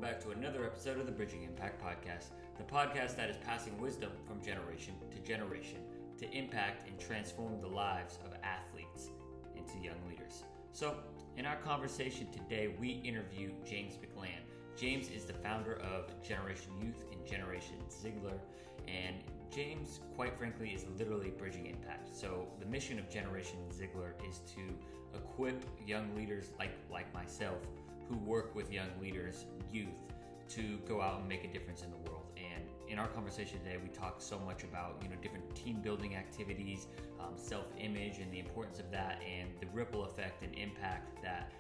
back to another episode of the Bridging Impact Podcast, the podcast that is passing wisdom from generation to impact and transform the lives of athletes into young leaders. So, in our conversation today, we interview James McLand. James is the founder of Generation Youth and Generation Ziglar, and James, quite frankly, is literally bridging impact. So the mission of Generation Ziglar is to equip young leaders like myself who work with young leaders, youth, to go out and make a difference in the world. And in our conversation today, we talk so much about different team building activities, self-image, and the importance of that, and the ripple effect and impact that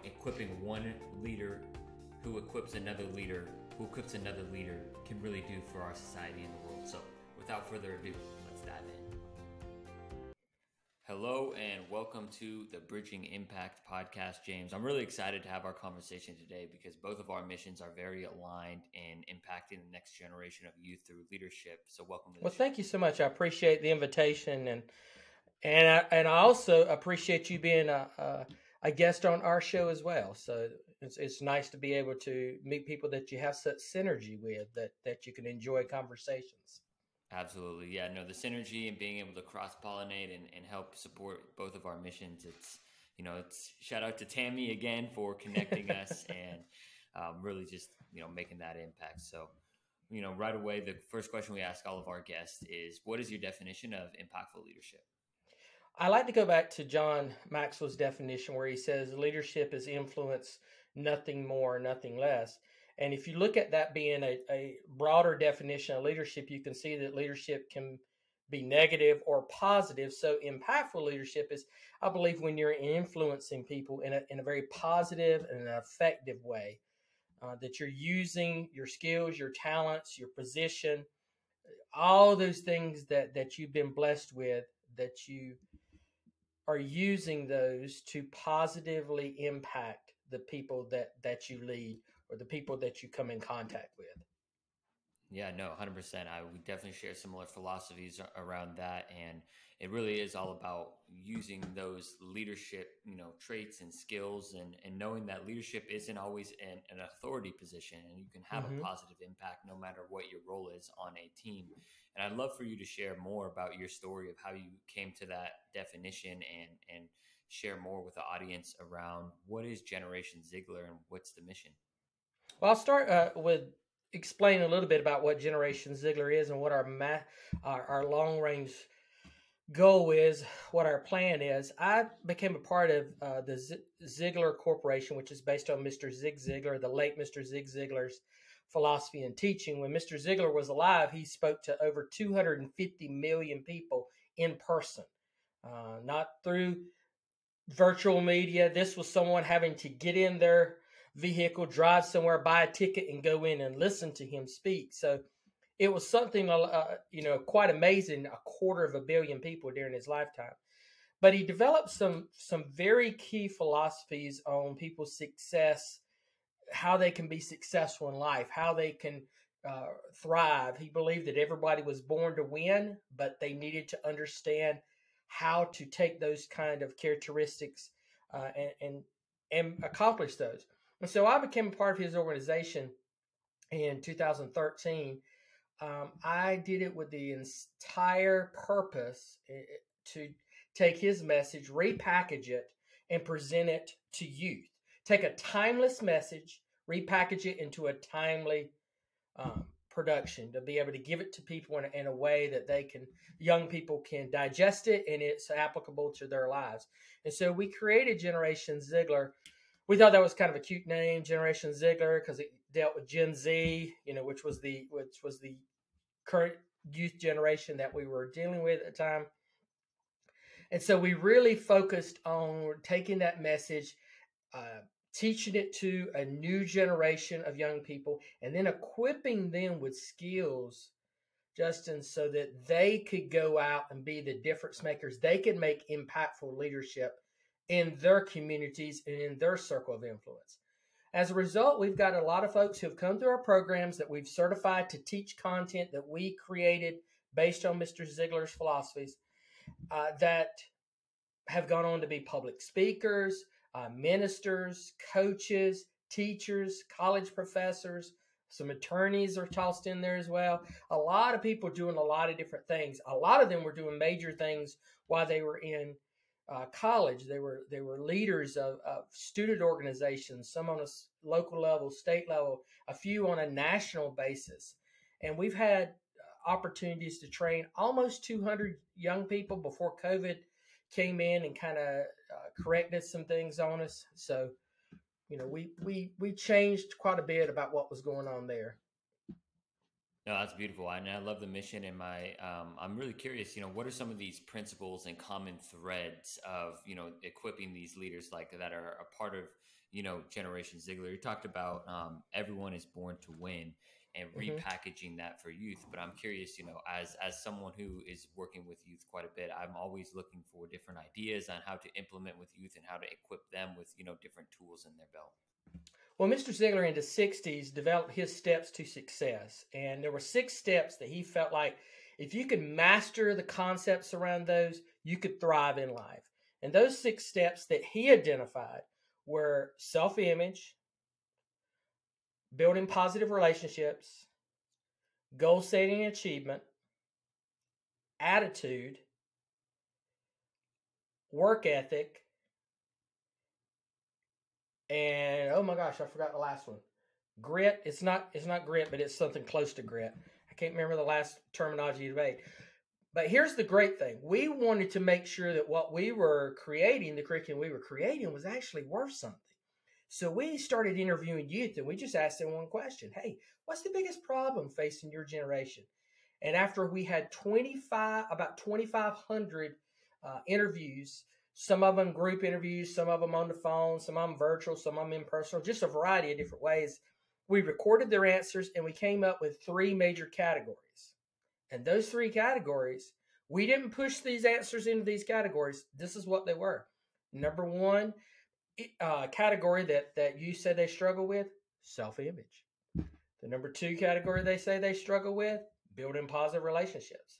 equipping one leader who equips another leader can really do for our society and the world. So without further ado, let's dive in. Hello and welcome to the Bridging Impact Podcast, James. I'm really excited to have our conversation today because both of our missions are very aligned in impacting the next generation of youth through leadership. So welcome to the show. Thank you so much. I appreciate the invitation, and I also appreciate you being a guest on our show as well. So it's nice to be able to meet people that you have such synergy with, that you can enjoy conversations. Absolutely. Yeah, no, the synergy and being able to cross-pollinate and help support both of our missions. It's shout out to Tammy again for connecting us and really just, making that impact. So, right away, the first question we ask all of our guests is, what is your definition of impactful leadership? I like to go back to John Maxwell's definition where he says leadership is influence, nothing more, nothing less. And if you look at that being a broader definition of leadership, you can see that leadership can be negative or positive. So impactful leadership is, I believe, when you're influencing people in a very positive and an effective way, that you're using your skills, your talents, your position, all those things that you've been blessed with, that you are using those to positively impact the people that you lead or the people that you come in contact with. Yeah, no, 100%. We definitely share similar philosophies around that. And it really is all about using those leadership, traits and skills and knowing that leadership isn't always an authority position, and you can have a positive impact no matter what your role is on a team. And I'd love for you to share more about your story of how you came to that definition and share more with the audience around what is Generation Ziglar and what's the mission. Well, I'll start with explain a little bit about what Generation Ziglar is and what our long range goal is, what our plan is. I became a part of the Ziglar Corporation, which is based on Mr. Zig Ziglar, the late Mr. Zig Ziglar's philosophy and teaching. When Mr. Ziglar was alive, he spoke to over 250 million people in person, not through virtual media. This was someone having to get in their vehicle, drive somewhere, buy a ticket, and go in and listen to him speak. So it was something, quite amazing, 250 million people during his lifetime. But he developed some very key philosophies on people's success, how they can be successful in life, how they can thrive. He believed that everybody was born to win, but they needed to understand how to take those kind of characteristics and accomplish those. And so I became a part of his organization in 2013. I did it with the entire purpose to take his message, repackage it, and present it to youth. Take a timeless message, repackage it into a timely production, to be able to give it to people in a way that young people can digest it and it's applicable to their lives. And so we created Generation Ziglar. We thought that was kind of a cute name, Generation Ziglar, because it dealt with Gen Z, which was the current youth generation that we were dealing with at the time. And so we really focused on taking that message, teaching it to a new generation of young people, and then equipping them with skills, Justin, so that they could go out and be the difference makers. They could make impactful leadership in their communities and in their circle of influence. As a result, we've got a lot of folks who have come through our programs that we've certified to teach content that we created based on Mr. Ziglar's philosophies, that have gone on to be public speakers, ministers, coaches, teachers, college professors, some attorneys are tossed in there as well. A lot of people doing a lot of different things. A lot of them were doing major things while they were in college. They were leaders of student organizations, some on a local level, state level, a few on a national basis. And we've had opportunities to train almost 200 young people before COVID came in and kind of corrected some things on us. So, we changed quite a bit about what was going on there. No, that's beautiful. And I love the mission. And I'm really curious, what are some of these principles and common threads of, equipping these leaders like that are a part of, Generation Ziglar? You talked about everyone is born to win and repackaging that for youth. But I'm curious, as someone who is working with youth quite a bit, I'm always looking for different ideas on how to implement with youth and how to equip them with, different tools in their belt. Well, Mr. Ziglar in the 60s developed his steps to success. And there were 6 steps that he felt like if you could master the concepts around those, you could thrive in life. And those 6 steps that he identified were self-image, building positive relationships, goal setting and achievement, attitude, work ethic, and oh my gosh, I forgot the last one. Grit. It's not grit, but it's something close to grit. I can't remember the last terminology you made. But here's the great thing. We wanted to make sure that what we were creating, the curriculum we were creating, was actually worth something. So we started interviewing youth, and we just asked them one question. Hey, what's the biggest problem facing your generation? And after we had about 2,500 interviews, some of them group interviews, some of them on the phone, some of them virtual, some of them in person, just a variety of different ways, we recorded their answers, and we came up with 3 major categories. And those 3 categories, we didn't push these answers into these categories. This is what they were. Number 1, category that you said they struggle with, self-image. The number 2 category they say they struggle with, building positive relationships.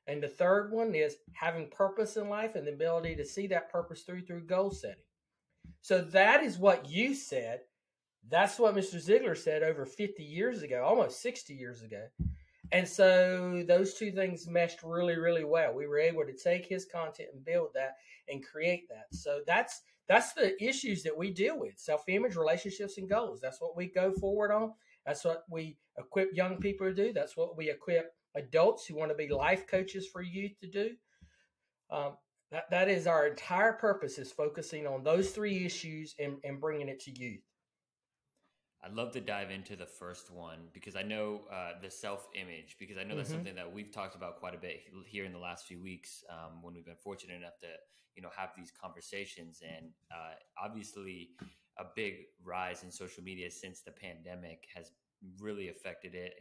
And the third one is having purpose in life and the ability to see that purpose through goal setting. So that is what you said. That's what Mr. Ziglar said over 50 years ago, almost 60 years ago. And so those 2 things meshed really, really well. We were able to take his content and build that and create that. So that's the issues that we deal with: self-image, relationships, and goals. That's what we go forward on. That's what we equip young people to do. That's what we equip adults who want to be life coaches for youth to do. That is our entire purpose, is focusing on those 3 issues and bringing it to youth. I'd love to dive into the first one because I know the self-image, because I know that's something that we've talked about quite a bit here in the last few weeks when we've been fortunate enough to, have these conversations. And obviously a big rise in social media since the pandemic has really affected it.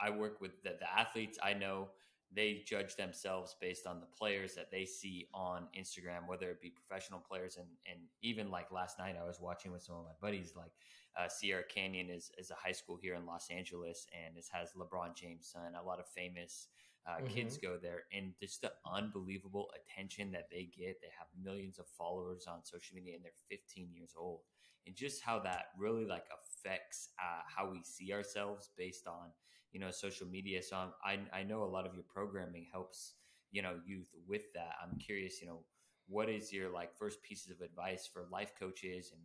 I work with the athletes. I know they judge themselves based on the players that they see on Instagram, whether it be professional players. And even like last night, I was watching with some of my buddies, like Sierra Canyon is a high school here in Los Angeles, and it has LeBron James' son. A lot of famous kids go there, and just the unbelievable attention that they get. They have millions of followers on social media, and they're 15 years old. And just how that really like affects how we see ourselves based on, social media. So I know a lot of your programming helps, youth with that. I'm curious, what is your like first pieces of advice for life coaches and,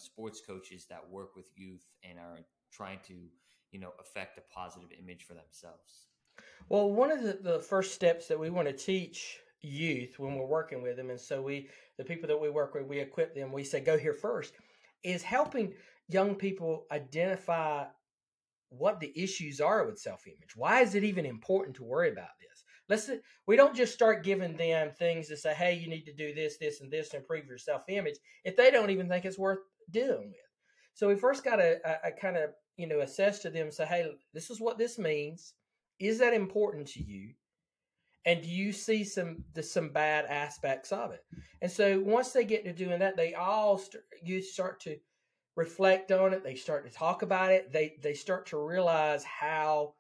sports coaches that work with youth and are trying to, affect a positive image for themselves? Well, one of the first steps that we want to teach youth when we're working with them, and so the people that we work with, we equip them, we say, go here first, is helping young people identify what the issues are with self-image. Why is it even important to worry about this? We don't just start giving them things to say, hey, you need to do this, this, and this to improve your self-image if they don't even think it's worth dealing with. So we first got to kind of, assess to them, say, hey, this is what this means. Is that important to you? And do you see some bad aspects of it? And so once they get to doing that, you start to reflect on it. They start to talk about it. They start to realize how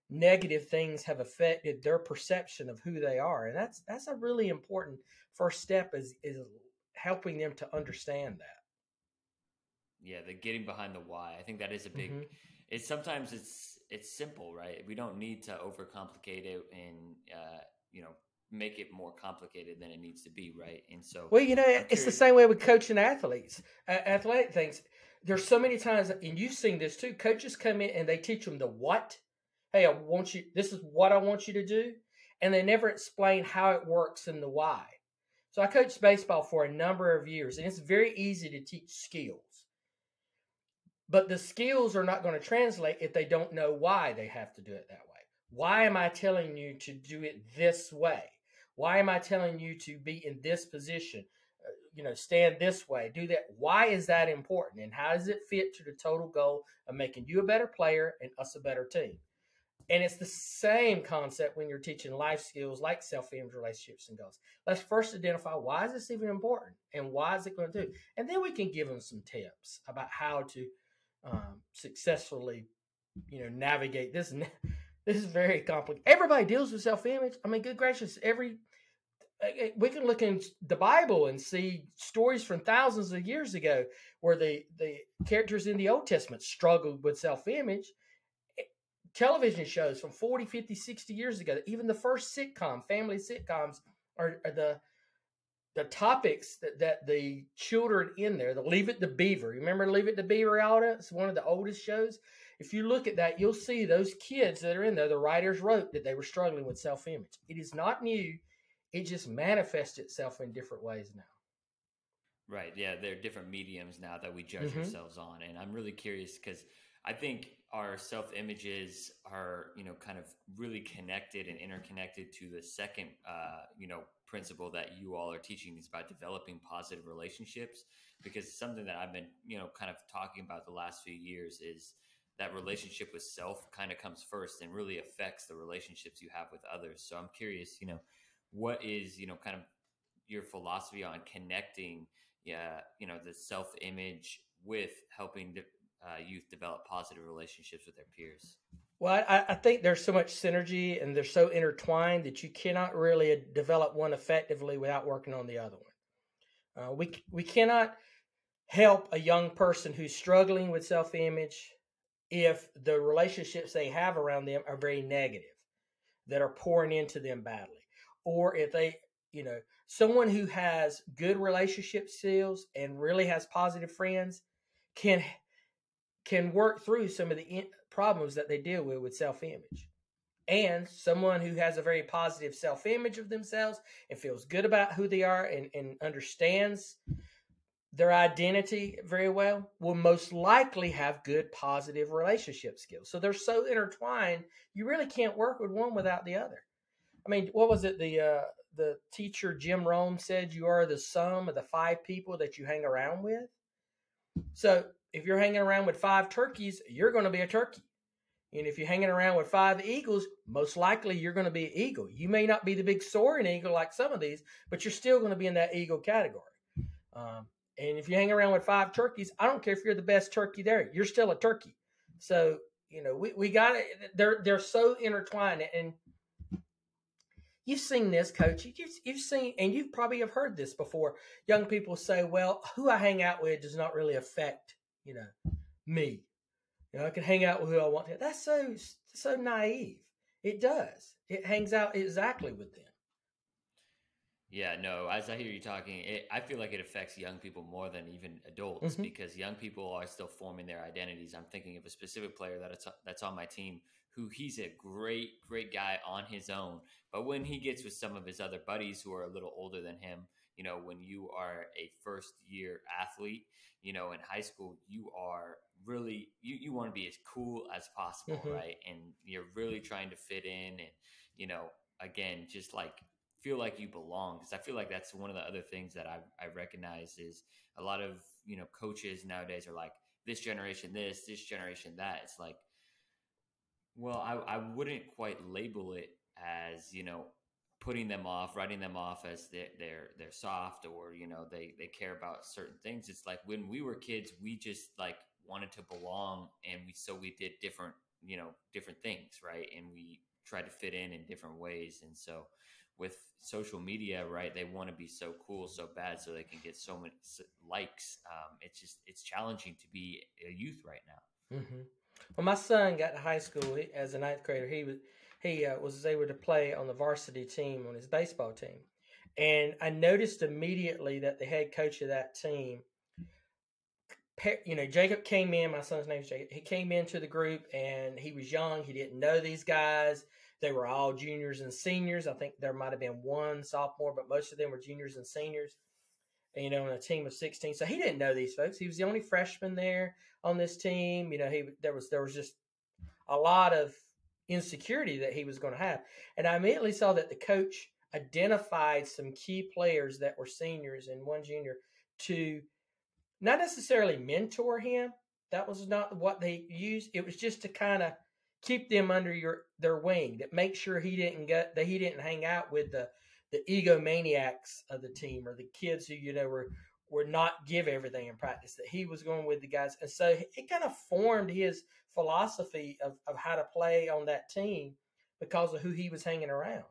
negative things have affected their perception of who they are. And that's a really important first step, is helping them to understand that. Yeah, the getting behind the why. I think that is a big. Mm-hmm. Sometimes it's simple, right? We don't need to overcomplicate it and make it more complicated than it needs to be, right? And so Well, I'm it's the curious. same way with coaching athletes. Athletic things. There's so many times, and you've seen this too. Coaches come in and they teach them the what. Hey, I want you. This is what I want you to do, and they never explain how it works and the why. So I coached baseball for a number of years, and it's very easy to teach skills, but the skills are not going to translate if they don't know why they have to do it that way. Why am I telling you to do it this way? Why am I telling you to be in this position? Stand this way, do that. Why is that important? And how does it fit to the total goal of making you a better player and us a better team? And it's the same concept when you're teaching life skills like self-image, relationships, and goals. Let's first identify why is this even important and why is it going to do? And then we can give them some tips about how to successfully, navigate this. This is very complicated. Everybody deals with self-image. I mean, good gracious, we can look in the Bible and see stories from thousands of years ago where the characters in the Old Testament struggled with self-image. Television shows from 40, 50, 60 years ago, even the first family sitcoms are the topics that the children in there, the Leave It to Beaver. Remember Leave It to Beaver, Alda? It's one of the oldest shows. If you look at that, you'll see those kids that are in there, the writers wrote that they were struggling with self-image. It is not new. It just manifests itself in different ways now. Right. Yeah. There are different mediums now that we judge ourselves on. And I'm really curious because I think our self-images are, kind of really connected and interconnected to the second, principle that you all are teaching is about developing positive relationships, because something that I've been, kind of talking about the last few years is that relationship with self kind of comes first and really affects the relationships you have with others. So I'm curious, what is, kind of your philosophy on connecting, the self-image with helping youth develop positive relationships with their peers? Well, I think there's so much synergy and they're so intertwined that you cannot really develop one effectively without working on the other one. We cannot help a young person who's struggling with self-image if the relationships they have around them are very negative, that are pouring into them badly, or if they, someone who has good relationship skills and really has positive friends can work through some of the problems that they deal with self-image. And someone who has a very positive self-image of themselves and feels good about who they are and understands their identity very well will most likely have good positive relationship skills. So they're so intertwined, you really can't work with one without the other. I mean, what was it? The teacher Jim Rome said you are the sum of the 5 people that you hang around with. So if you're hanging around with 5 turkeys, you're going to be a turkey. And if you're hanging around with 5 eagles, most likely you're going to be an eagle. You may not be the big soaring eagle like some of these, but you're still going to be in that eagle category. And if you hang around with 5 turkeys, I don't care if you're the best turkey there, you're still a turkey. So, we got it. They're so intertwined. And you've seen this, Coach. You've seen, and you probably have heard this before. Young people say, well, who I hang out with does not really affect, me. I can hang out with who I want to. That's so naive. It does. It hangs out exactly with them. Yeah, no, as I hear you talking, I feel like it affects young people more than even adults, because young people are still forming their identities. I'm thinking of a specific player that's on my team who he's a great guy on his own. But when he gets with some of his other buddies who are a little older than him, when you are a first year athlete, in high school, you are really, you want to be as cool as possible, right? And you're really trying to fit in and, again, just like feel like you belong. Because I feel like that's one of the other things that I recognize is a lot of, coaches nowadays are like, this generation this generation that. It's like, well, I wouldn't quite label it as, putting them off, writing them off as they're soft, or, they care about certain things. It's like when we were kids, we just like wanted to belong, and we did different things, right? And we tried to fit in different ways. And so with social media, right? They want to be so cool, so bad, so they can get so many likes. It's challenging to be a youth right now. Mm-hmm. When my son got to high school as a ninth grader, he was able to play on the varsity team on his baseball team, and I noticed immediately that the head coach of that team, Jacob came in. My son's name is Jacob. He came into the group, and he was young. He didn't know these guys. They were all juniors and seniors. I think there might have been one sophomore, but most of them were juniors and seniors. And, on a team of 16. So he didn't know these folks. He was the only freshman there on this team. There was just a lot of insecurity that he was going to have. And I immediately saw that the coach identified some key players that were seniors and one junior to not necessarily mentor him. That was not what they used. It was just to kind of keep them under their wing, that make sure he didn't hang out with the egomaniacs of the team, or the kids who were not give everything in practice, that he was going with the guys. And so it kind of formed his philosophy of how to play on that team because of who he was hanging around.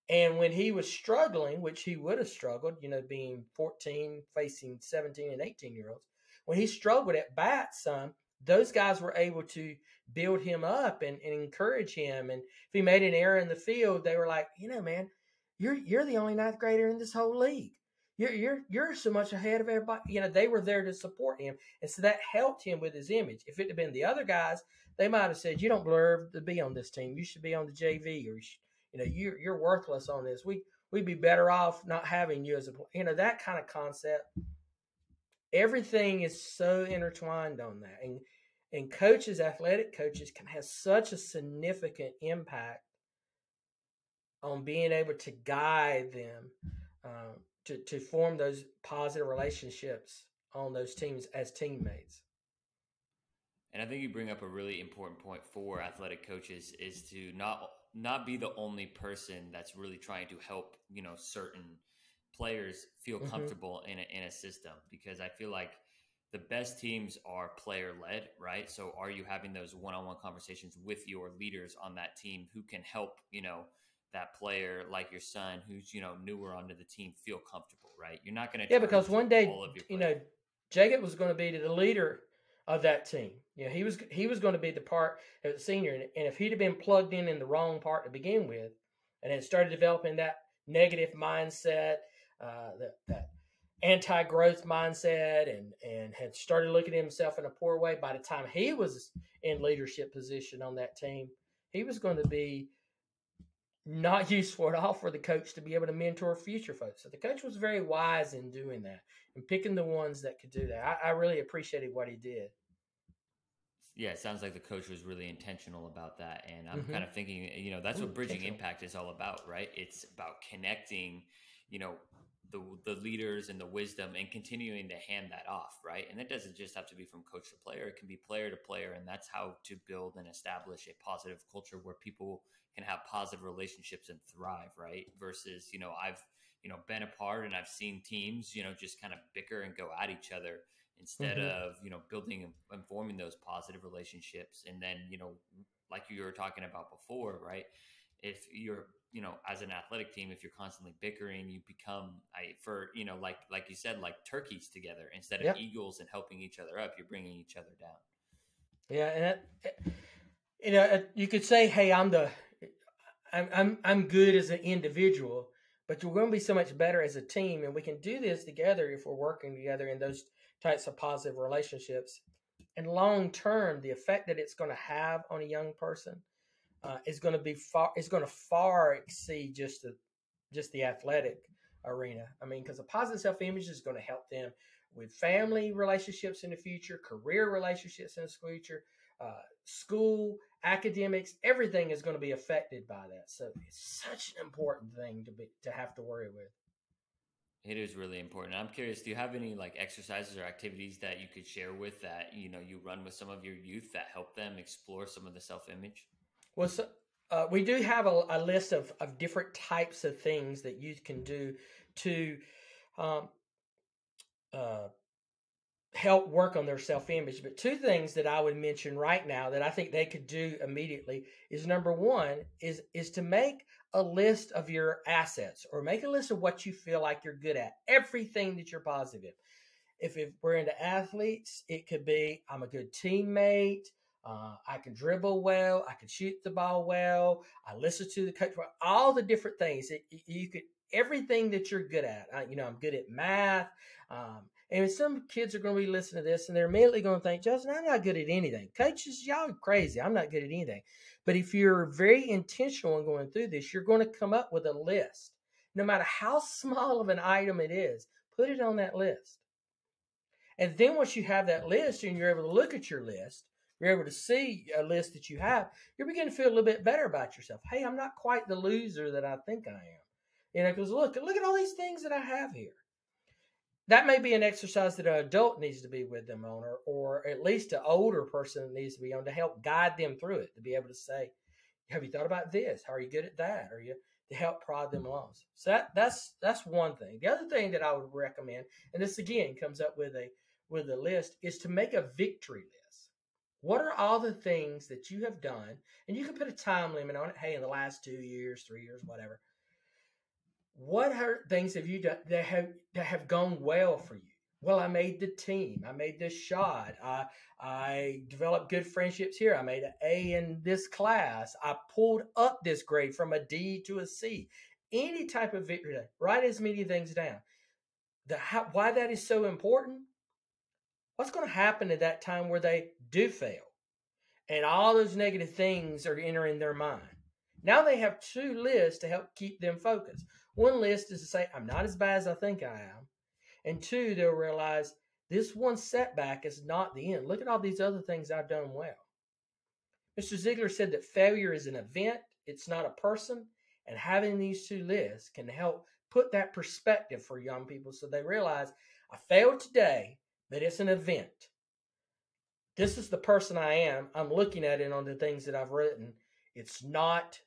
And when he was struggling, which he would have struggled, being 14, facing 17 and 18-year-olds, when he struggled at bat some, those guys were able to build him up and encourage him. And if he made an error in the field, they were like, man, you're the only ninth grader in this whole league. You're so much ahead of everybody. They were there to support him, and so that helped him with his image. If it had been the other guys, they might have said, "You don't deserve to be on this team. You should be on the JV, or you're worthless on this. We'd be better off not having you as a that kind of concept." Everything is so intertwined on that, and coaches, athletic coaches, can have such a significant impact on being able to guide them to form those positive relationships on those teams as teammates. And I think you bring up a really important point for athletic coaches, is to not be the only person that's really trying to help, certain players feel comfortable in a system, because I feel like the best teams are player led, right? So are you having those one-on-one conversations with your leaders on that team who can help, that player, like your son, who's newer onto the team, feel comfortable, right? You're not going to because one day Jacob was going to be the leader of that team. He was going to be the part of the senior, and if he'd have been plugged in the wrong part to begin with, and had started developing that negative mindset, that anti-growth mindset, and had started looking at himself in a poor way, by the time he was in leadership position on that team, he was going to be not useful at all for the coach to be able to mentor future folks. So the coach was very wise in doing that and picking the ones that could do that. I really appreciated what he did. Yeah, it sounds like the coach was really intentional about that. And I'm kind of thinking, that's what Bridging Impact is all about, right? It's about connecting, the leaders and the wisdom, and continuing to hand that off, right? And it doesn't just have to be from coach to player. It can be player to player. And that's how to build and establish a positive culture where people can have positive relationships and thrive, right? Versus, I've, been a part, and I've seen teams, just kind of bicker and go at each other instead of, building and forming those positive relationships. And then, like you were talking about before, right? If you're, as an athletic team, if you're constantly bickering, you become, like you said, like turkeys together instead of eagles and helping each other up. You're bringing each other down. Yeah, and you could say, "Hey, I'm good as an individual," but we're going to be so much better as a team, and we can do this together if we're working together in those types of positive relationships. And long term, the effect that it's going to have on a young person is going to far exceed just the athletic arena. I mean, because a positive self-image is going to help them with family relationships in the future, career relationships in the future, school, academics. Everything is going to be affected by that. So it's such an important thing to have to worry with. It is really important. I'm curious, do you have any exercises or activities that you could share with that, you run with some of your youth that help them explore some of the self-image? Well, so, we do have a list of different types of things that youth can do to help work on their self-image. But two things that I would mention right now that I think they could do immediately is, number one, is to make a list of your assets, or make a list of what you feel like you're good at, everything that you're positive. If we're into athletes, it could be I'm a good teammate. I can dribble well. I can shoot the ball well. I listen to the coach. All the different things you could, everything that you're good at. I'm good at math. And some kids are going to be listening to this and they're immediately going to think, Justin, I'm not good at anything. Coaches, y'all are crazy. I'm not good at anything. But if you're very intentional in going through this, you're going to come up with a list. No matter how small of an item it is, put it on that list. And then once you have that list and you're able to look at your list, you're able to see a list that you have, you're beginning to feel a little bit better about yourself. Hey, I'm not quite the loser that I think I am. Because look at all these things that I have here. That may be an exercise that an adult needs to be with them on, or at least an older person needs to be on to help guide them through it, to be able to say, have you thought about this? How are you good at that? Are you to help prod them along? So that's one thing. The other thing that I would recommend, and this again comes up with a list, is to make a victory list. What are all the things that you have done? And you can put a time limit on it. Hey, in the last 2 years, 3 years, whatever. What things have you done that have gone well for you? Well, I made the team. I made this shot. I developed good friendships here. I made an A in this class. I pulled up this grade from a D to a C. Any type of victory, write as many things down. Why that is so important? What's going to happen at that time where they do fail? And all those negative things are entering their mind. Now they have two lists to help keep them focused. One list is to say, I'm not as bad as I think I am. And two, they'll realize this one setback is not the end. Look at all these other things I've done well. Mr. Ziglar said that failure is an event. It's not a person. And having these two lists can help put that perspective for young people so they realize I failed today, but it's an event. This is the person I am. I'm looking at it on the things that I've written. It's not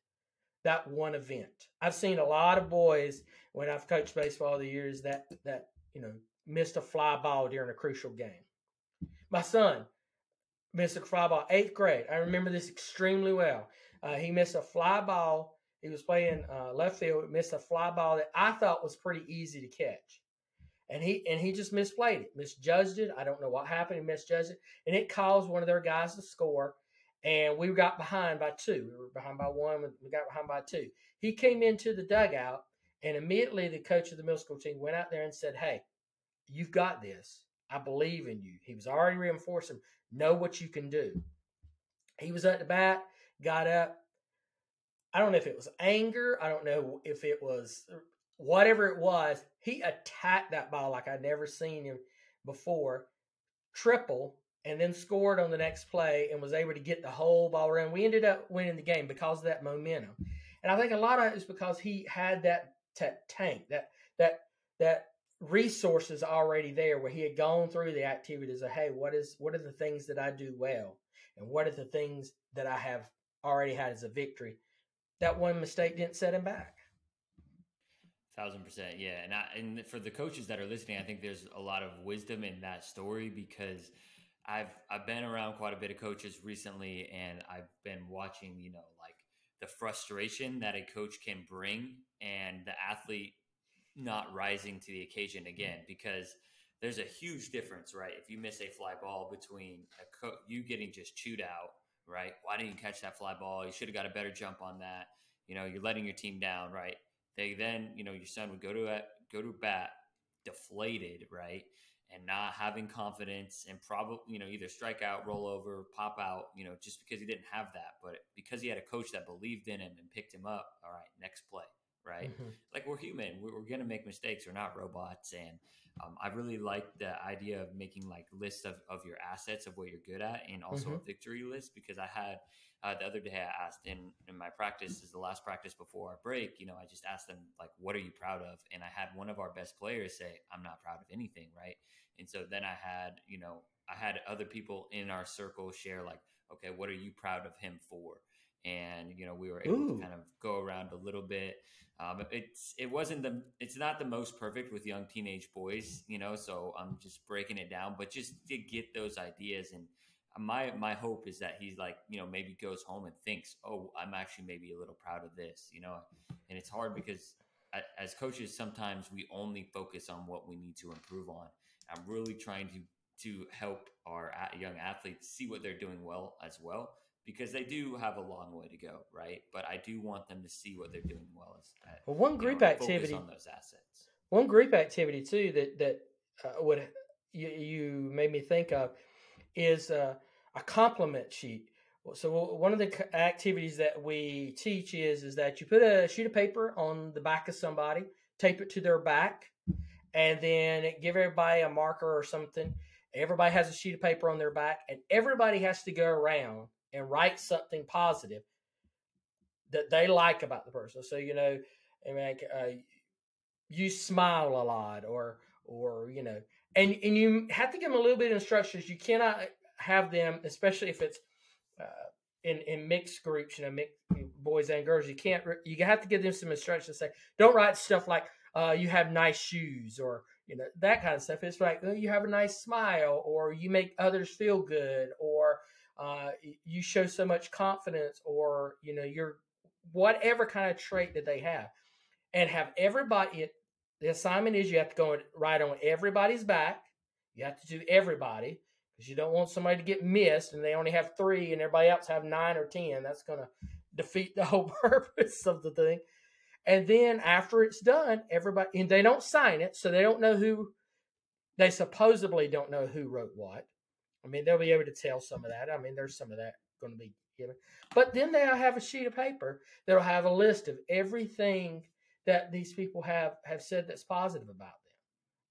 that one event. I've seen a lot of boys when I've coached baseball over the years that missed a fly ball during a crucial game. My son missed a fly ball, 8th grade. I remember this extremely well. He missed a fly ball. He was playing left field, missed a fly ball that I thought was pretty easy to catch. And he just misplayed it, misjudged it. I don't know what happened. He misjudged it. And it caused one of their guys to score. And we got behind by 2. We were behind by 1. We got behind by 2. He came into the dugout, and immediately the coach of the middle school team went out there and said, hey, you've got this. I believe in you. He was already reinforcing, know what you can do. He was at the bat, got up. I don't know if it was anger. I don't know if it was whatever it was. He attacked that ball like I'd never seen him before, triple, and then scored on the next play and was able to get the whole ball around. We ended up winning the game because of that momentum. And I think a lot of it is because he had that tank, that resources already there where he had gone through the activities of, hey, what are the things that I do well? And what are the things that I have already had as a victory? That one mistake didn't set him back. 1,000%, yeah. And for the coaches that are listening, I think there's a lot of wisdom in that story because I've been around quite a bit of coaches recently, and I've been watching, like the frustration that a coach can bring and the athlete not rising to the occasion again, because there's a huge difference, right? If you miss a fly ball between you getting just chewed out, right? Why didn't you catch that fly ball? You should have got a better jump on that. You're letting your team down, right? They then, your son would go to bat deflated, right? And not having confidence and probably, either strike out, roll over, pop out, just because he didn't have that. But because he had a coach that believed in him and picked him up, all right, next play, right? Mm-hmm. Like we're human. We're going to make mistakes. We're not robots. And I really like the idea of making like lists of your assets of what you're good at and also a victory list, because I had the other day I asked in my practice, is the last practice before our break, I just asked them like, what are you proud of? And I had one of our best players say, I'm not proud of anything. Right. And so then I had other people in our circle share like, okay, what are you proud of him for? And, we were able to kind of go around a little bit. It's not the most perfect with young teenage boys, so I'm just breaking it down, but just to get those ideas. And my hope is that he's like, maybe goes home and thinks, oh, I'm actually maybe a little proud of this, and it's hard because as coaches, sometimes we only focus on what we need to improve on. I'm really trying to help our young athletes see what they're doing well as well, because they do have a long way to go, right? But I do want them to see what they're doing well well, one group activity focus on those assets. One group activity too that would you made me think of is a compliment sheet. So one of the activities that we teach is that you put a sheet of paper on the back of somebody, tape it to their back, and then give everybody a marker or something. Everybody has a sheet of paper on their back, and everybody has to go around and write something positive that they like about the person. So, you smile a lot, or and you have to give them a little bit of instructions. You cannot have them, especially if it's in mixed groups, mixed boys and girls. You have to give them some instructions. Say, don't write stuff like you have nice shoes, or that kind of stuff. It's like, oh, you have a nice smile, or you make others feel good, or you show so much confidence, or you're whatever kind of trait that they have, and have everybody. The assignment is you have to go and write on everybody's back. You have to do everybody, because you don't want somebody to get missed and they only have 3 and everybody else have 9 or 10. That's going to defeat the whole purpose of the thing. And then after it's done, everybody, and they don't sign it, so they don't know who, they supposedly don't know who wrote what. I mean, they'll be able to tell some of that. I mean, there's some of that going to be given. But then they'll have a sheet of paper that'll have a list of everything that these people have said that's positive about them.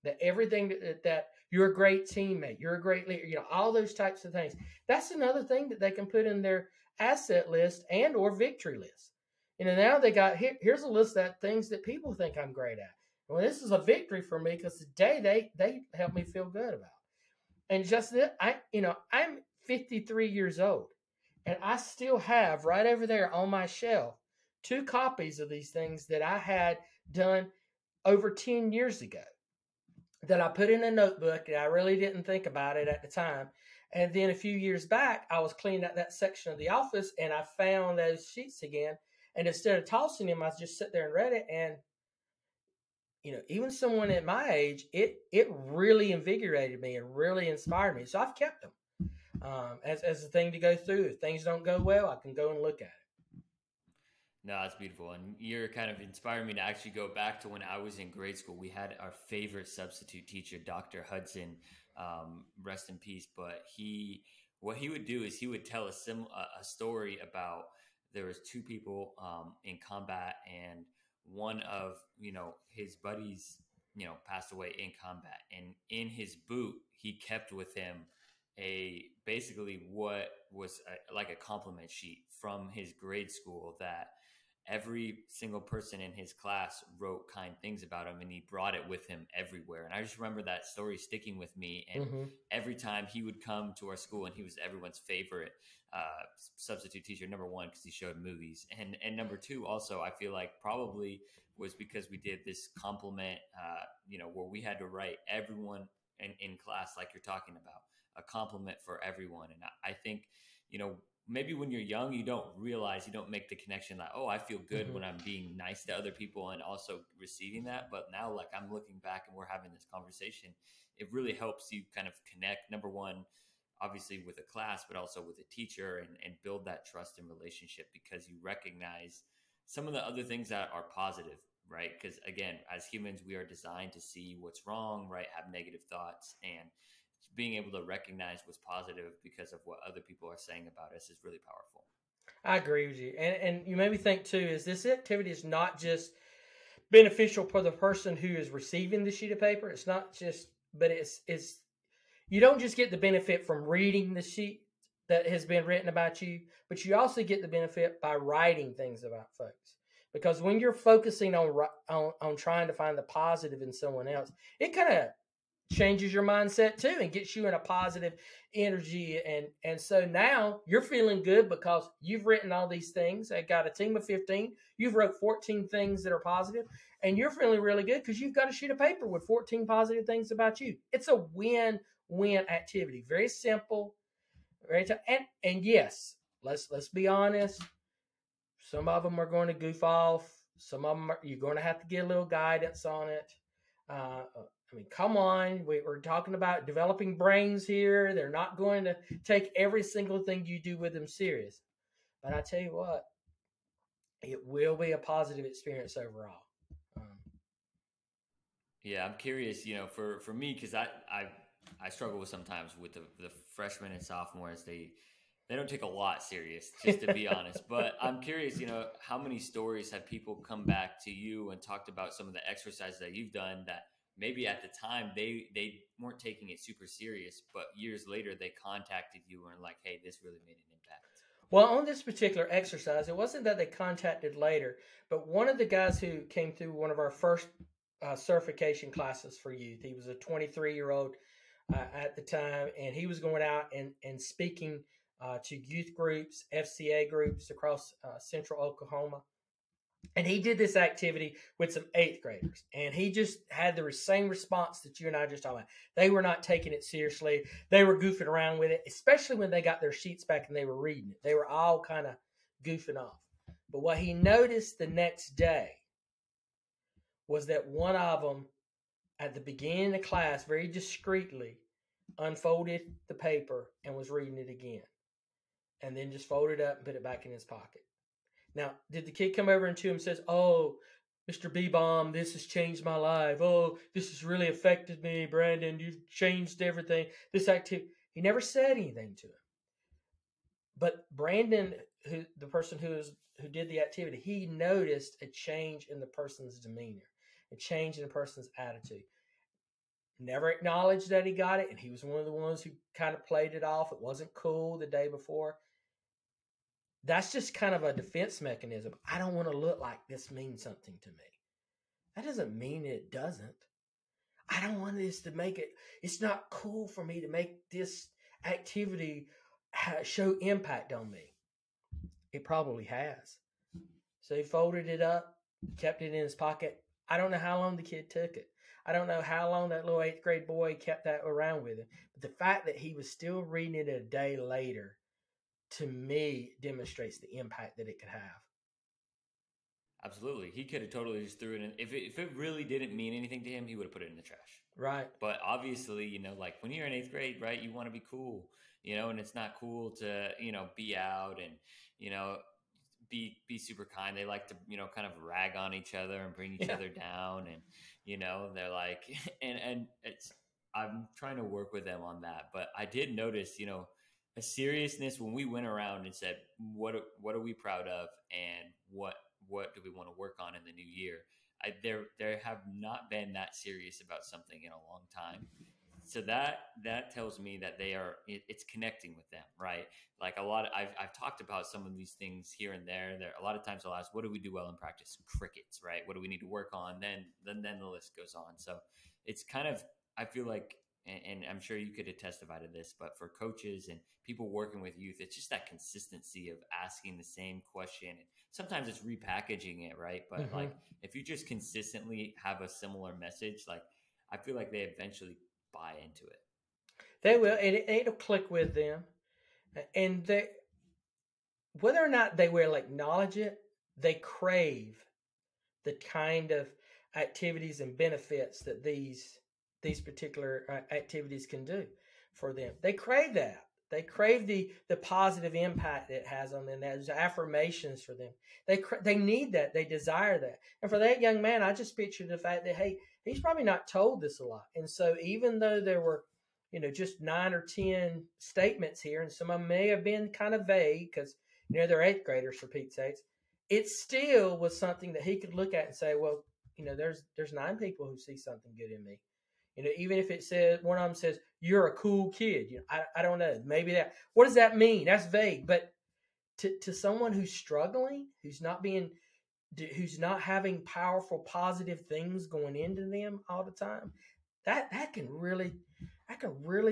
That everything that you're a great teammate, you're a great leader, all those types of things. That's another thing that they can put in their asset list and or victory list. Now they got, here's a list of things that people think I'm great at. Well, this is a victory for me because today they help me feel good about. And just that, I'm 53 years old, and I still have right over there on my shelf 2 copies of these things that I had done over 10 years ago that I put in a notebook, and I really didn't think about it at the time. And then a few years back, I was cleaning out that section of the office, and I found those sheets again. And instead of tossing them, I just sit there and read it. And, even someone at my age, it really invigorated me and really inspired me. So I've kept them as a thing to go through. If things don't go well, I can go and look at it. No, that's beautiful. And you're kind of inspiring me to actually go back to when I was in grade school. We had our favorite substitute teacher, Dr. Hudson, rest in peace. But what he would do is he would tell a story about, there was 2 people in combat, and one of, his buddies, passed away in combat. And in his boot, he kept with him basically what was like a compliment sheet from his grade school, that every single person in his class wrote kind things about him, and he brought it with him everywhere. And I just remember that story sticking with me. And every time he would come to our school, and he was everyone's favorite substitute teacher, number 1, because he showed movies. And number 2, also, I feel like probably was because we did this compliment, where we had to write everyone in class, like you're talking about, a compliment for everyone. And I think, maybe when you're young, you don't realize, you don't make the connection like, oh, I feel good when I'm being nice to other people and also receiving that. But now, like, I'm looking back and we're having this conversation, it really helps you kind of connect, number 1, obviously with a class, but also with a teacher, and build that trust and relationship, because you recognize some of the other things that are positive, right? Because again, as humans, we are designed to see what's wrong, right? Have negative thoughts, and being able to recognize what's positive because of what other people are saying about us is really powerful. I agree with you. And you made me think too, is this activity is not just beneficial for the person who is receiving the sheet of paper. It's not just, but it's you don't just get the benefit from reading the sheet that has been written about you, but you also get the benefit by writing things about folks. Because when you're focusing on trying to find the positive in someone else, it kind of changes your mindset too and gets you in a positive energy. And so now you're feeling good because you've written all these things. I got a team of 15. You've wrote 14 things that are positive, and you're feeling really good because you've got a sheet of paper with 14 positive things about you. It's a win-win activity. Very simple, Right? And yes, let's be honest. Some of them are going to goof off. Some of them you're going to have to get a little guidance on it. I mean, come on. We're talking about developing brains here. They're not going to take every single thing you do with them serious. But I tell you what, it will be a positive experience overall. Yeah, I'm curious, for me, because I struggle with sometimes with the freshmen and sophomores. They don't take a lot serious, just to be honest. But I'm curious, how many stories have people come back to you and talked about some of the exercises that you've done that maybe at the time they weren't taking it super serious, but years later they contacted you and like, hey, this really made an impact. Well, on this particular exercise, it wasn't that they contacted later, but one of the guys who came through one of our first certification classes for youth, he was a 23-year-old at the time, and he was going out and speaking to youth groups, FCA groups across central Oklahoma. And he did this activity with some 8th graders. And he just had the same response that you and I just talked about. They were not taking it seriously. They were goofing around with it, especially when they got their sheets back and they were reading it. They were all kind of goofing off. But what he noticed the next day was that one of them, at the beginning of class, very discreetly unfolded the paper and was reading it again. And then just folded it up and put it back in his pocket. Now, did the kid come over and to him and says, "Oh, Mr. B-Bomb, this has changed my life. Oh, this has really affected me, Brandon. You've changed everything. This activity." He never said anything to him. But Brandon, the person who did the activity, he noticed a change in the person's demeanor, a change in the person's attitude. Never acknowledged that he got it, and he was one of the ones who kind of played it off. It wasn't cool the day before. That's just kind of a defense mechanism. I don't want to look like this means something to me. That doesn't mean it doesn't. I don't want this to make it. It's not cool for me to make this activity show impact on me. It probably has. So he folded it up, kept it in his pocket. I don't know how long the kid took it. I don't know how long that little 8th grade boy kept that around with him. But the fact that he was still reading it a day later, to me, demonstrates the impact that it could have. Absolutely. He could have totally just threw it in. If it really didn't mean anything to him, he would have put it in the trash. Right. But obviously, like when you're in 8th grade, right, you want to be cool, and it's not cool to, be out and, be super kind. They like to, kind of rag on each other and bring each other down. And, they're like, and I'm trying to work with them on that. But I did notice, a seriousness when we went around and said, what are we proud of and what do we want to work on in the new year? There have not been that serious about something in a long time. So that tells me that it's connecting with them, right? Like I've talked about some of these things here and there. A lot of times I'll ask, what do we do well in practice? Crickets, right? What do we need to work on? Then the list goes on. So it's kind of, I feel like, and I'm sure you could testify to this, but for coaches and people working with youth, it's just that consistency of asking the same question. And sometimes it's repackaging it, right? But like if you just consistently have a similar message, like I feel like they eventually buy into it. They will, and it'll click with them. And whether or not they will acknowledge it, they crave the kind of activities and benefits that these particular activities can do for them. They crave that. They crave the positive impact it has on them. Those affirmations for them. They need that. They desire that. And for that young man, I just pictured the fact that, hey, he's probably not told this a lot. And so even though there were, just 9 or 10 statements here, and some of them may have been kind of vague because, they're 8th graders for Pete's sakes, it still was something that he could look at and say, well, there's 9 people who see something good in me. Even if it says, one of them says, "You're a cool kid." I don't know. Maybe that. What does that mean? That's vague. But to someone who's struggling, who's not having powerful, positive things going into them all the time, that can really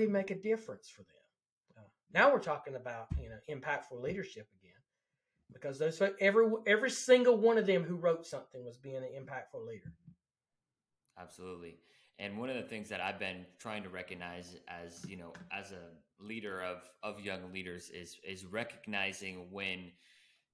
make a difference for them. Now we're talking about impactful leadership again, because those every single one of them who wrote something was being an impactful leader. Absolutely. And one of the things that I've been trying to recognize as, as a leader of young leaders is recognizing when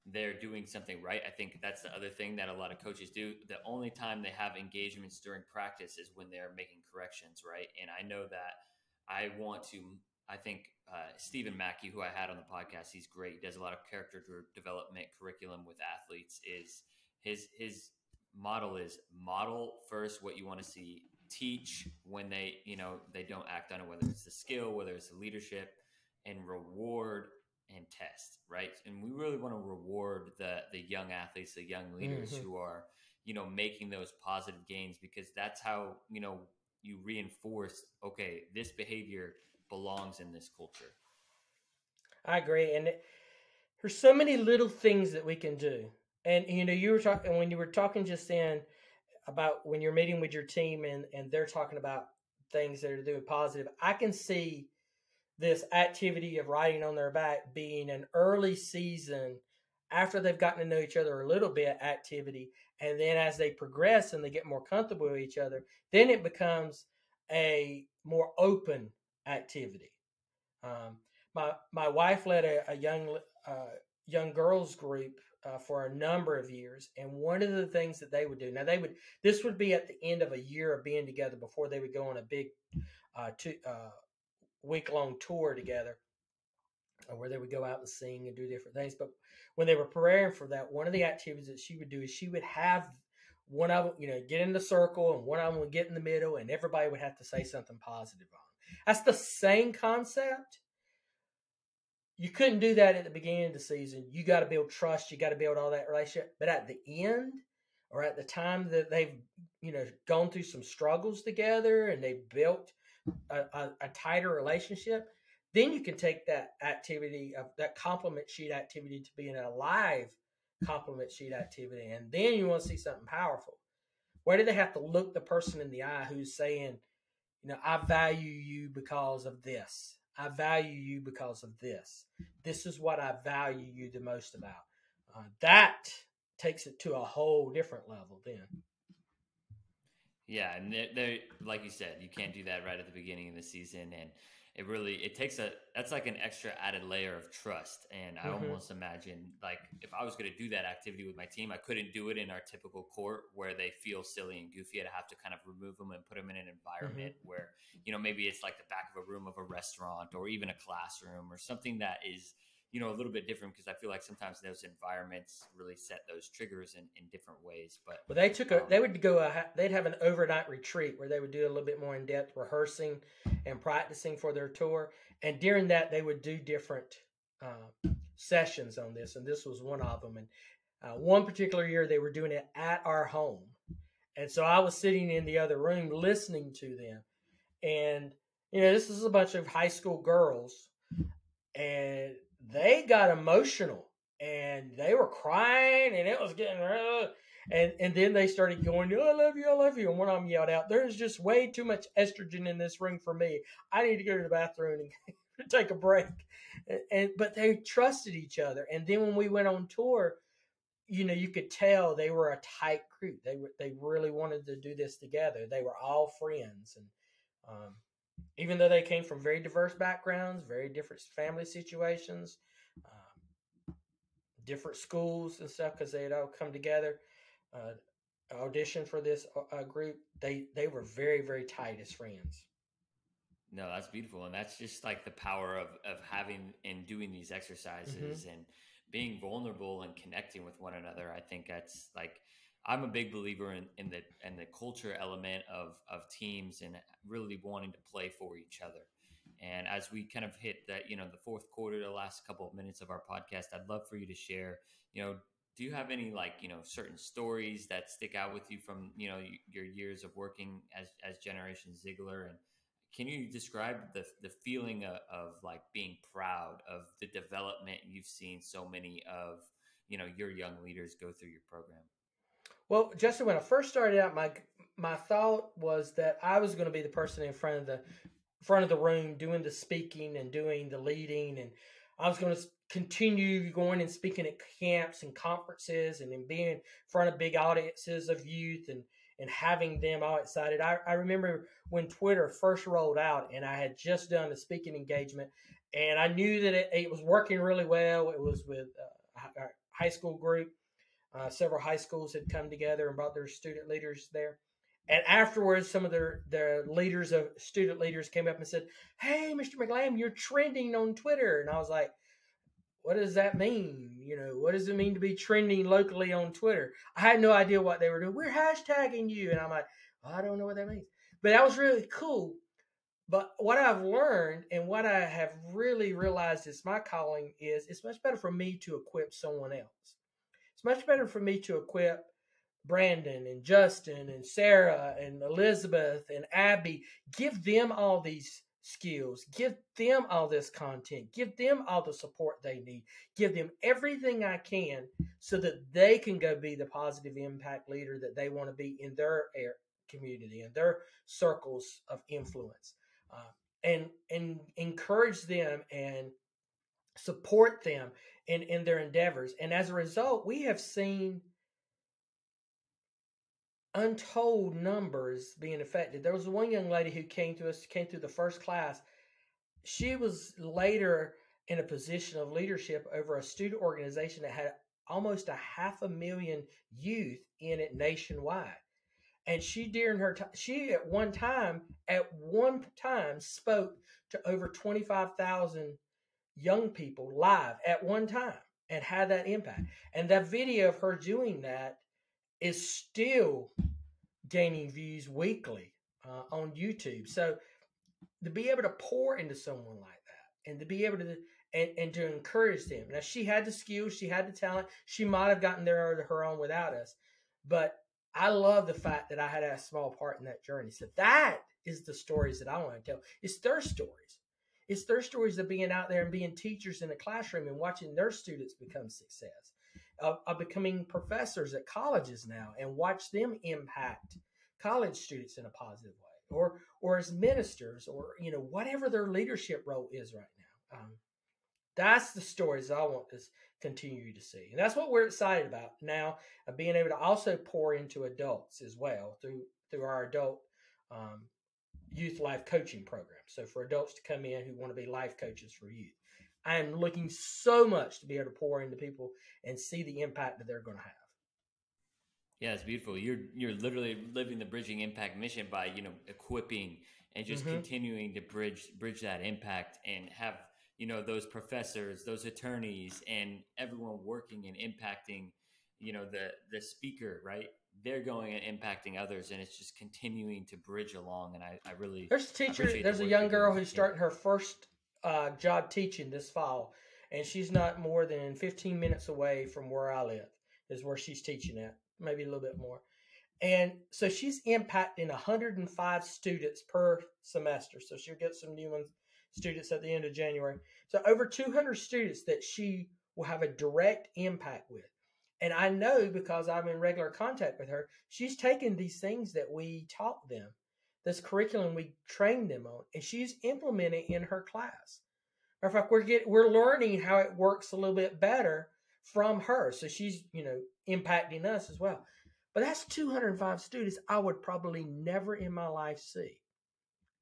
they're doing something right. I think that's the other thing that a lot of coaches do. The only time they have engagements during practice is when they're making corrections, right? And I know that I think Stephen Mackey, who I had on the podcast, he's great. He does a lot of character development curriculum with athletes. Is his model is model first what you want to see, teach when they don't act on it, whether it's the skill, whether it's the leadership, and reward and test, right? And we really want to reward the young athletes, the young leaders who are, making those positive gains, because that's how, you reinforce, okay, this behavior belongs in this culture. I agree. And there's so many little things that we can do. And, you were talking, when you were talking just then about when you're meeting with your team and they're talking about things that are doing positive, I can see this activity of riding on their back being an early season after they've gotten to know each other a little bit activity. And then as they progress and they get more comfortable with each other, then it becomes a more open activity. My wife led a young girls group for a number of years, and one of the things that they would do, this would be at the end of a year of being together before they would go on a big week-long tour together, where they would go out and sing and do different things. But when they were preparing for that, one of the activities that she would do is she would have one of them, get in the circle, and one of them would get in the middle, and everybody would have to say something positive on it. That's the same concept. You couldn't do that at the beginning of the season. You got to build trust. You got to build all that relationship. But at the end, or at the time that they've, gone through some struggles together and they've built a tighter relationship, then you can take that activity, that compliment sheet activity, to being a live compliment sheet activity. And then you want to see something powerful. Where do they have to look the person in the eye who's saying, I value you because of this. I value you because of this. This is what I value you the most about. That takes it to a whole different level then. Yeah, and they're like you said, you can't do that right at the beginning of the season, and it takes that's like an extra added layer of trust. And I almost imagine, like, if I was going to do that activity with my team, I couldn't do it in our typical court where they feel silly and goofy. I'd have to kind of remove them and put them in an environment where, maybe it's like the back of a room of a restaurant or even a classroom or something that is, a little bit different, because I feel like sometimes those environments really set those triggers in different ways. But they'd have an overnight retreat where they would do a little bit more in-depth rehearsing and practicing for their tour. And during that, they would do different sessions on this. And this was one of them. And one particular year, they were doing it at our home. And so I was sitting in the other room listening to them. And, this is a bunch of high school girls. And they got emotional and they were crying and it was getting and then they started going, I love you. And one of them yelled out, there's just way too much estrogen in this ring for me. I need to go to the bathroom and take a break. But they trusted each other. And then when we went on tour, you could tell they were a tight group. They really wanted to do this together. They were all friends. And even though they came from very diverse backgrounds, very different family situations, different schools and stuff, because they had all come together, audition for this group, they were very, very tight as friends. No, that's beautiful. And that's just like the power of having and doing these exercises and being vulnerable and connecting with one another. I think that's like, I'm a big believer in the culture element of teams and really wanting to play for each other. And as we kind of hit that, the fourth quarter, the last couple of minutes of our podcast, I'd love for you to share, do you have any certain stories that stick out with you from, your years of working as Generation Ziglar? And can you describe the feeling of like being proud of the development you've seen so many of, your young leaders go through your program? Well, Justin, when I first started out, my thought was that I was going to be the person in front of the room doing the speaking and doing the leading, and I was going to continue going and speaking at camps and conferences and then being in front of big audiences of youth and having them all excited. I remember when Twitter first rolled out, and I had just done the speaking engagement, and I knew that it was working really well. It was with a high school group. Several high schools had come together and brought their student leaders there. And afterwards, some of their leaders of student leaders came up and said, "Hey, Mr. McLam, you're trending on Twitter." And I was like, "What does that mean? What does it mean to be trending locally on Twitter?" I had no idea what they were doing. "We're hashtagging you." And I'm like, "Well, I don't know what that means." But that was really cool. But what I've learned and what I have really realized is my calling is it's much better for me to equip someone else. It's much better for me to equip Brandon and Justin and Sarah and Elizabeth and Abby. Give them all these skills. Give them all this content. Give them all the support they need. Give them everything I can so that they can go be the positive impact leader that they want to be in their community, in their circles of influence. And encourage them and support them in their endeavors. And as a result, we have seen untold numbers being affected. There was one young lady who came through the first class. She was later in a position of leadership over a student organization that had almost 500,000 youth in it nationwide. And she at one time spoke to over 25,000 young people live at one time and had that impact. And that video of her doing that is still gaining views weekly on YouTube. So to be able to pour into someone like that and to be able to and to encourage them. Now, she had the skills, she had the talent. She might have gotten there on her own without us. But I love the fact that I had a small part in that journey. So that is the stories that I want to tell. It's their stories. It's their stories of being out there and being teachers in a classroom and watching their students become success. Of becoming professors at colleges now and watch them impact college students in a positive way, or as ministers, or whatever their leadership role is right now. That's the stories I want to continue to see, and that's what we're excited about now, of being able to also pour into adults as well through our adult youth life coaching program. So for adults to come in who want to be life coaches for youth. I am looking so much to be able to pour into people and see the impact that they're going to have. Yeah, it's beautiful. You're literally living the bridging impact mission by equipping and just continuing to bridge that impact and have those professors, those attorneys, and everyone working and impacting the speaker, right? They're going and impacting others, and it's just continuing to bridge along. And I really there's a teacher. There's a young girl who's starting her first job teaching this fall, and she's not more than 15 minutes away from where I live. Is where she's teaching at, maybe a little bit more. And so she's impacting 105 students per semester. So she'll get some new students at the end of January. So over 200 students that she will have a direct impact with. And I know, because I'm in regular contact with her, she's taken these things that we taught them, this curriculum we trained them on, and she's implementing in her class. Matter of fact, we're learning how it works a little bit better from her. So she's, impacting us as well. But that's 205 students I would probably never in my life see.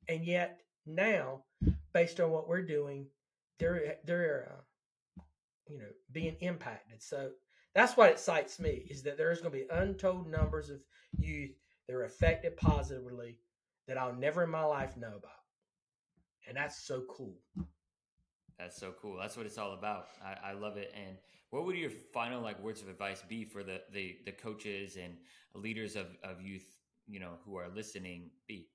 And yet now, based on what we're doing, they're being impacted. So that's what excites me, is that there's going to be untold numbers of youth that are affected positively that I'll never in my life know about. And that's so cool. That's so cool. That's what it's all about. I love it. And what would your final words of advice be for the coaches and leaders of youth, who are listening be?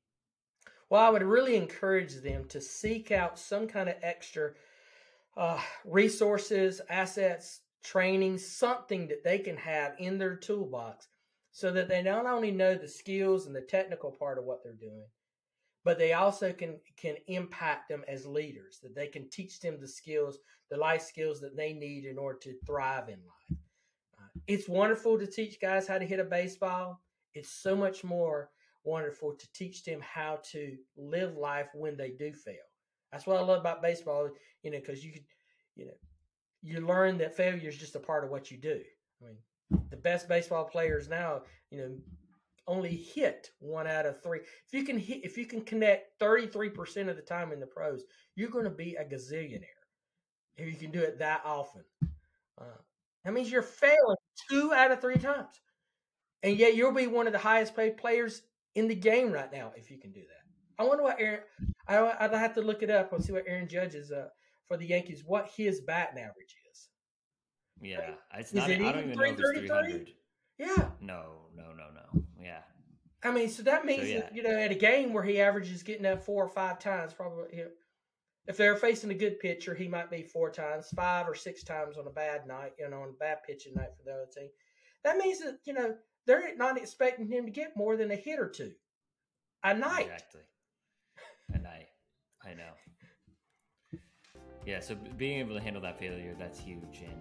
Well, I would really encourage them to seek out some kind of extra resources, assets, training, something that they can have in their toolbox so that they not only know the skills and the technical part of what they're doing, but they also can impact them as leaders, that they can teach them the skills, the life skills that they need in order to thrive in life. It's wonderful to teach guys how to hit a baseball. It's so much more wonderful to teach them how to live life when they do fail. That's what I love about baseball, because you learn that failure is just a part of what you do. I mean, the best baseball players now, only hit 1 out of 3. If you can connect 33% of the time in the pros, you're going to be a gazillionaire. If you can do it that often, that means you're failing 2 out of 3 times, and yet you'll be one of the highest paid players in the game right now if you can do that. I wonder what Aaron. I'd have to look it up and see what Aaron Judge's for the Yankees, what his batting average is. Yeah, it's not. I don't even know if it's 300. Yeah. No. Yeah. I mean, so that means that, at a game where he averages getting that 4 or 5 times, probably, if they're facing a good pitcher, he might be 4 times, 5 or 6 times on a bad night, on a bad pitching night for the other team. That means that, they're not expecting him to get more than a hit or 2 a night. Exactly. A night. I know. Yeah, so being able to handle that failure, that's huge. And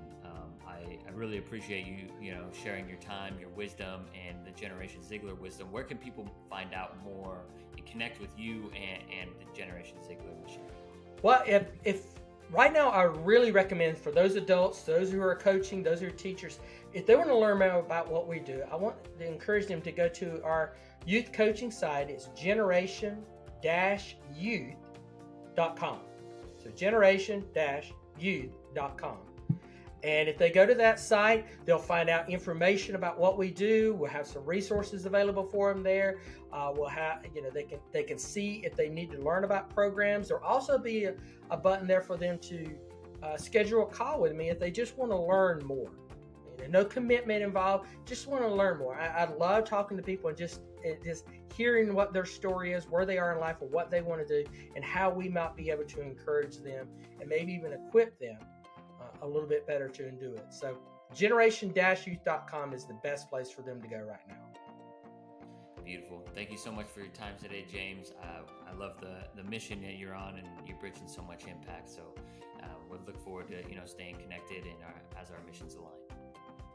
I really appreciate you, sharing your time, your wisdom, and the Generation Ziglar wisdom. Where can people find out more and connect with you and the Generation Ziglar mission? Well, if right now, I really recommend for those adults, those who are coaching, those who are teachers, if they want to learn more about what we do, I want to encourage them to go to our youth coaching site. It's generation-youth.com. So generation-youth.com. And if they go to that site, they'll find out information about what we do. We'll have some resources available for them there. We'll have, they can see if they need to learn about programs. There'll also be a button there for them to schedule a call with me if they just want to learn more. No commitment involved. Just want to learn more. I love talking to people and just hearing what their story is, where they are in life, or what they want to do, and how we might be able to encourage them and maybe even equip them a little bit better to do it. So generation-youth.com is the best place for them to go right now. Beautiful. Thank you so much for your time today, James. I love the mission that you're on, and you're bridging so much impact. So we'll look forward to staying connected and as our missions align.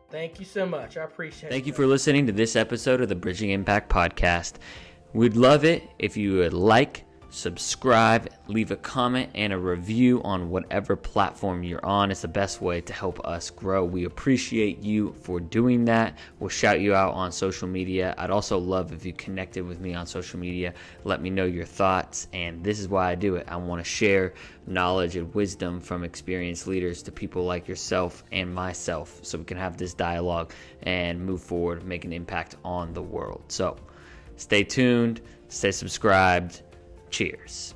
Thank you so much. I appreciate it. Thank you for listening to this episode of the Bridging Impact Podcast. We'd love it if you would like, subscribe, leave a comment and a review on whatever platform you're on. It's the best way to help us grow. We appreciate you for doing that. We'll shout you out on social media. I'd also love if you connected with me on social media. Let me know your thoughts. And this is why I do it. I want to share knowledge and wisdom from experienced leaders to people like yourself and myself, so we can have this dialogue and move forward, make an impact on the world. So stay tuned, stay subscribed. Cheers.